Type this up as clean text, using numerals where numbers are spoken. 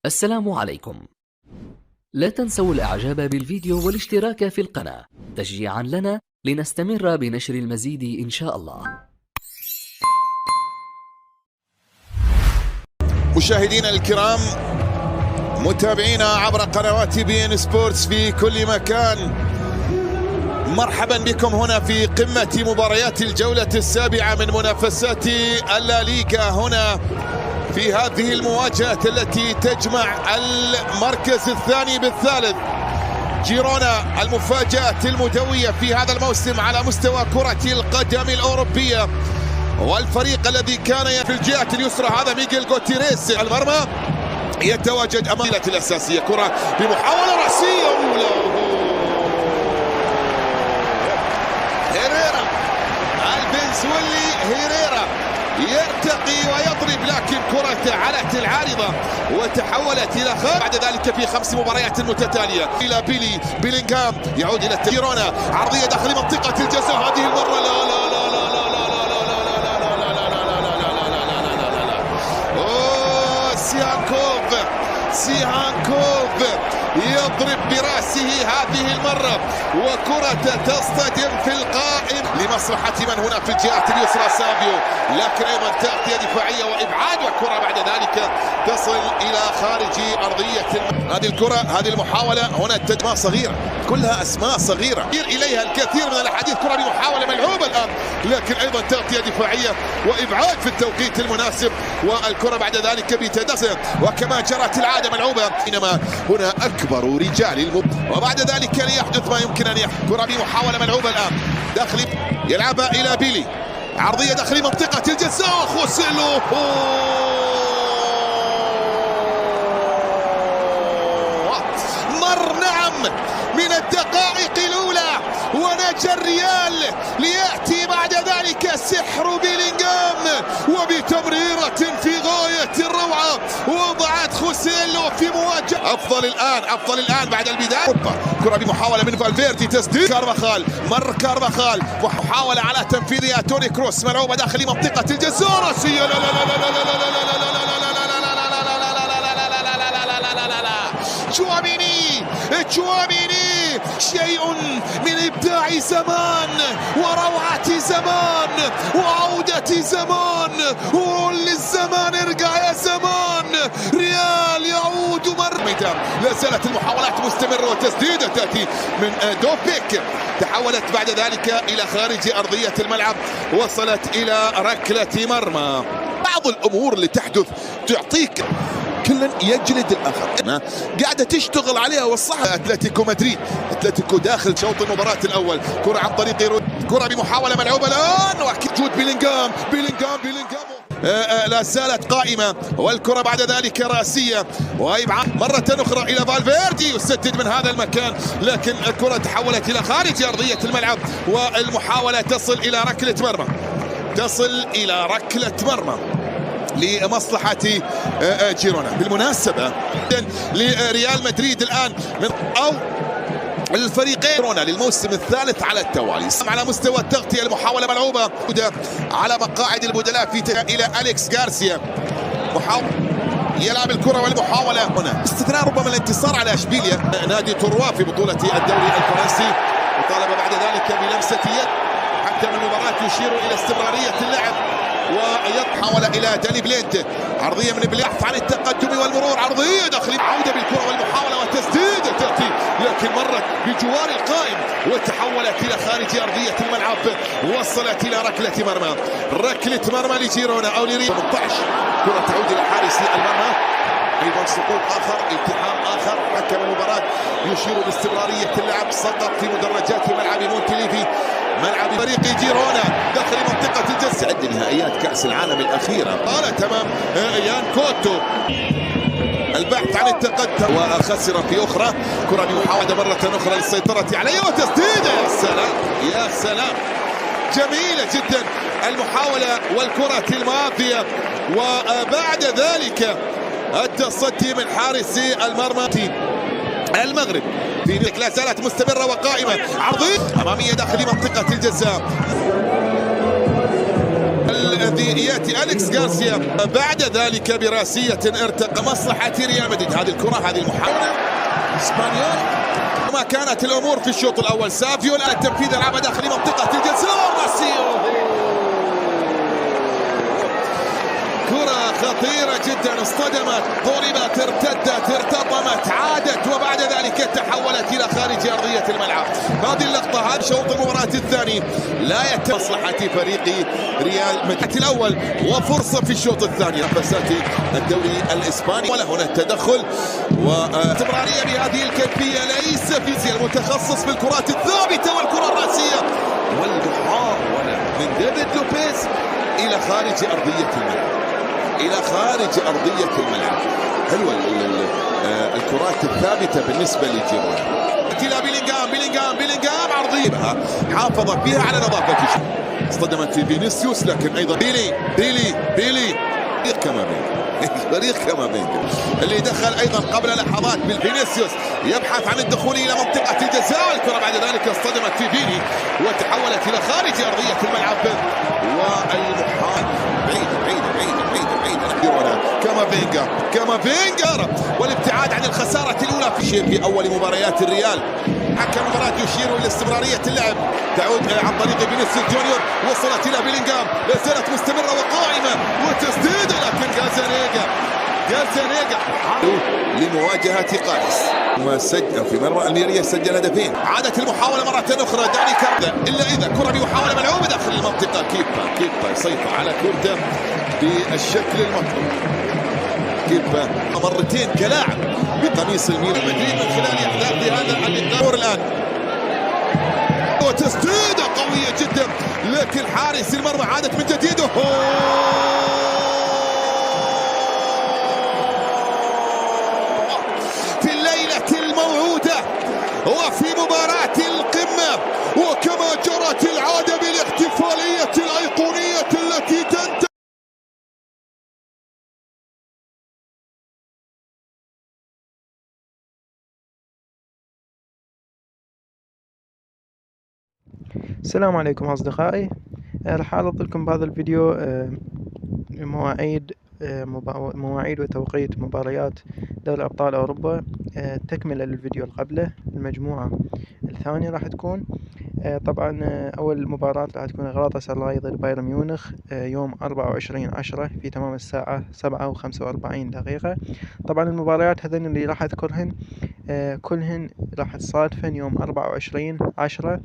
السلام عليكم. لا تنسوا الإعجاب بالفيديو والاشتراك في القناة تشجيعا لنا لنستمر بنشر المزيد إن شاء الله. مشاهدينا الكرام، متابعينا عبر قنوات BN سبورتس في كل مكان، مرحبا بكم هنا في قمة مباريات الجولة السابعة من منافسات الليغا، هنا في هذه المواجهة التي تجمع المركز الثاني بالثالث. جيرونا المفاجأة المدوية في هذا الموسم على مستوى كرة القدم الأوروبية، والفريق الذي كان في الجهة اليسرى هذا ميغيل غوتيريز المرمى يتواجد أمام الأساسية. كرة بمحاولة رأسية أولى، هيريرا الفنزويلي هيريرا يرتقي ويضرب، لكن كرة علت العارضة وتحولت إلى خارج. بعد ذلك في 5 مباريات متتالية إلى بيلينغهام يعود إلى جيرونا، عرضية داخل منطقة الجزاء هذه المرة لا لا لا لا لا لا سيهانكوف يضرب برأسه هذه المرة، وكرة تصطدم في القائم لمصلحة من هنا في الجهة اليسرى سافيو، لكن أيضا تغطية دفاعية وإبعاد، وكرة بعد ذلك تصل إلى خارج أرضية هذه الكرة. هذه المحاولة هنا التجمع صغيرة، كلها أسماء صغيرة إليها الكثير من الأحاديث. كرة بمحاولة ملعوبة الآن، لكن أيضا تغطية دفاعية وإبعاد في التوقيت المناسب، والكرة بعد ذلك بتدخل وكما جرت العادة ملعوبة، إنما هنا أكبر رجال وبعد ذلك ليحدث ما يمكن أن يحدث. كرة بمحاولة ملعوبة الآن داخل يلعبها إلى بيلي، عرضية داخل منطقة الجزاء، خوسيلو مر نعم من الدقائق الأولى، ونجا الريال ليأتي بعد ذلك سحر بيلينغهام وبتمريرة في غاية الروعة وضعت خوسيلو في مواجهة. أفضل الآن بعد البداية. كرة بمحاولة من فالفيردي، تسديد كارفاخال، مر كارفاخال ومحاولة على تنفيذها توني كروس، ملعوبة داخل منطقة الجزاء، رأسية لا لا لا لا لا لا لا لا لا تشواميني شيء من إبداع زمان وروعة زمان وعودة زمان، وللزمان ارجع يا زمان. ريال يعود مرة ميدان، لا زالت المحاولات مستمرة، وتسديدة تأتي من دوبيك تحولت بعد ذلك إلى خارج أرضية الملعب، وصلت إلى ركلة مرمى. بعض الأمور اللي تحدث تعطيك كلا يجلد الاخر، قاعده تشتغل عليها والصح. اتلتيكو مدريد، اتلتيكو داخل شوط المباراه الاول، كره عن طريق كره بمحاوله ملعوبه الان، واكيد جود بيلينغهام لا زالت قائمه، والكره بعد ذلك راسيه وإبعاد مره اخرى الى فالفيردي، يسدد من هذا المكان، لكن الكره تحولت الى خارج ارضيه الملعب، والمحاوله تصل الى ركله مرمى لمصلحة جيرونا. بالمناسبة لريال مدريد الآن من أو الفريقين جيرونا للموسم الثالث على التوالي على مستوى التغطية. المحاولة ملعوبة على مقاعد البدلاء في إلى أليكس غارسيا، يلعب الكرة والمحاولة هنا استثناء ربما الانتصار على اشبيليا نادي تروا في بطولة الدوري الفرنسي، وطالب بعد ذلك بلمسة يد. حكم المباراة يشير إلى استمرارية اللعب، ويحاول إلى داني بليند، عرضية من بليند عن التقدم والمرور، عرضية داخلية، عودة بالكرة والمحاولة وتسديدة تأتي، لكن مرت بجوار القائم وتحولت إلى خارج أرضية الملعب، وصلت إلى ركلة مرمى لجيرونا أو لريال. 18 كرة تعود إلى حارس المرمى، أيضا سقوط آخر، التحام آخر. حكم المباراة يشير باستمرارية اللعب، سقط في مدرجات ملعب مونتليفي، ملعب فريق جيرونا داخل منطقة الجزاء عند نهائيات كأس العالم الأخيرة. قال تمام يان كوتو البحث عن التقدم وخسر في أخرى. كرة بمحاولة مرة أخرى للسيطرة عليه وتسديدة، يا سلام جميلة جدا المحاولة والكرة الماضية، وبعد ذلك التصدي من حارس المرمى المغرب. في لا زالت مستمرة وقائمة، عرضية أمامية داخل منطقة الجزاء. ياتي أليكس غارسيا بعد ذلك براسية ارتقى مصلحة ريال مدريد. هذه الكرة، هذه المحاولة اسبانيول. وما كانت الأمور في الشوط الأول. سافيو الآن التنفيذ يلعبها داخل منطقة الجزاء. راسيو، كرة خطيرة جدا، اصطدمت، ضربت، ارتدت، ارتطمت، عادت، وبعد ذلك تحولت إلى خارج أرضية الملعب. هذه اللقطة، هذا شوط المباراة الثاني لا يتم مصلحة فريق ريال مدريد الأول، وفرصة في الشوط الثاني. نفسات الدوري الإسباني، ولا هنا التدخل واستمرارية بهذه الكيفية. ليس فيزياء المتخصص في الكرات الثابتة والكرة الرأسية، والمحاولة من ديفيد لوبيز إلى خارج أرضية الملعب، إلى خارج أرضية الملعب. حلوة الكرات الثابتة بالنسبة لجيرونا. إلى بيلينغهام عرضية حافظ فيها على نظافة. اصطدمت في فينيسيوس، لكن أيضا بيلي فريق كامافينجا اللي دخل أيضا قبل لحظات بالفينيسيوس، يبحث عن الدخول إلى منطقة الجزاء. الكرة بعد ذلك اصطدمت في فيني وتحولت إلى خارج أرضية الملعب، والمحاولة بعيدة كامافينجا والابتعاد عن الخسارة الأولى في شيء في أول مباريات الريال. حكم المباراة يشير إلى استمرارية اللعب، تعود عن طريق فينيسيوس جونيور، وصلت إلى بيلينغهام، لا زالت مستمرة وقائمة وتسديد، لكن غازانيغا لمواجهة قارس سجل في مرمى الميريا، سجل هدفين. عادت المحاولة مرة أخرى، داني كاردا، إلا إذا كرة بمحاولة ملعوبة داخل المنطقة. كيبا يسيطر على كورته بالشكل المطلوب. كيبا مرتين كلاعب بقميص الميريا مدريد من خلال أحداث هذا اللقاء. الآن وتسديدة قوية جدا، لكن حارس المرمى عادت من جديد. في الليلة الموعودة وفي مباراة القمة، وكما جرت العادة بالاحتفالية الأيقونية التي تنتهي. السلام عليكم أصدقائي. راح أعرض لكم بهذا الفيديو مواعيد وتوقيت مباريات دوري أبطال أوروبا، تكملة للفيديو اللي قبله. المجموعة الثانية راح تكون طبعا أول مباراة راح تكون غلاطة سراي ضد بايرن ميونخ يوم 24/10 في تمام الساعة 7:45. طبعا المباريات هذين اللي راح أذكرهن كلهن راح تصادفن يوم 24/10